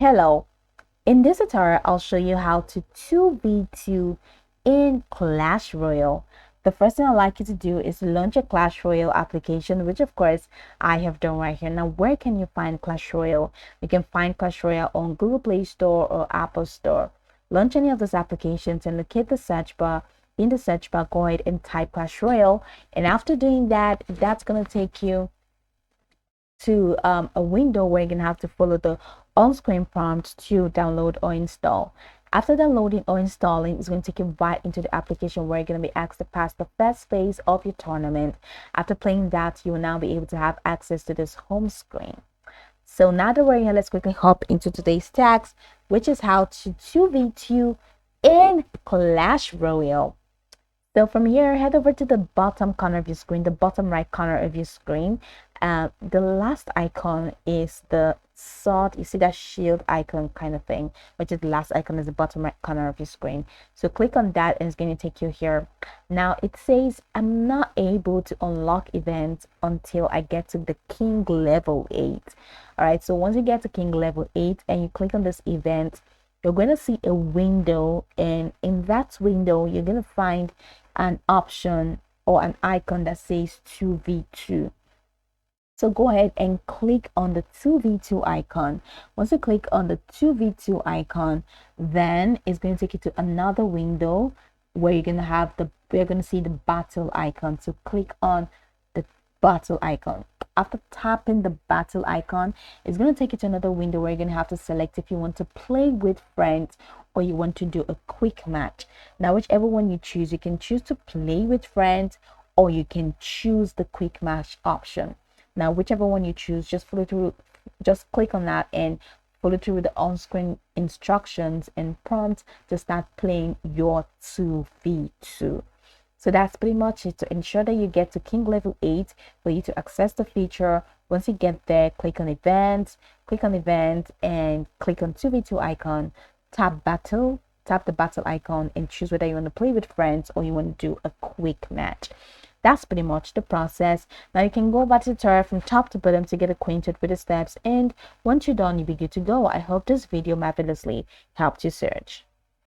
Hello, in this tutorial, I'll show you how to 2v2 in Clash Royale. The first thing I'd like you to do is launch a Clash Royale application, which of course I have done right here. Now, where can you find Clash Royale? You can find Clash Royale on Google Play Store or Apple Store. Launch any of those applications and locate the search bar. In the search bar, go ahead and type Clash Royale. And after doing that, that's going to take you to a window where you're gonna have to follow the on-screen prompt to download or install. After downloading or installing, it's going to take you right into the application where you're going to be asked to pass the first phase of your tournament. After playing that, you will now be able to have access to this home screen. So now that we're here, let's quickly hop into today's task, which is how to 2v2 in Clash Royale. So from here, head over to the bottom corner of your screen, the bottom right corner of your screen. The last icon is the sword. You see that shield icon kind of thing, which is the last icon is the bottom right corner of your screen. So click on that and it's going to take you here. Now it says I'm not able to unlock events until I get to the King level 8. All right, so once you get to King level 8 and you click on this event, you're going to see a window, and in that window you're going to find an option or an icon that says 2v2. So go ahead and click on the 2v2 icon. Once you click on the 2v2 icon, then it's going to take you to another window where you're going to see the battle icon. So click on the battle icon. After tapping the battle icon, it's going to take you to another window where you're going to have to select if you want to play with friends or you want to do a quick match. Now, whichever one you choose, you can choose to play with friends or you can choose the quick match option. Now, whichever one you choose, just click on that and follow through with the on-screen instructions and prompts to start playing your 2v2. So that's pretty much it. To ensure that you get to King level 8, for you to access the feature, once you get there, click on events, and click on 2v2 icon, tap the battle icon and choose whether you want to play with friends or you want to do a quick match. That's pretty much the process. Now you can go back to the tutorial from top to bottom to get acquainted with the steps, and once you're done, you'll be good to go. I hope this video marvelously helped you search.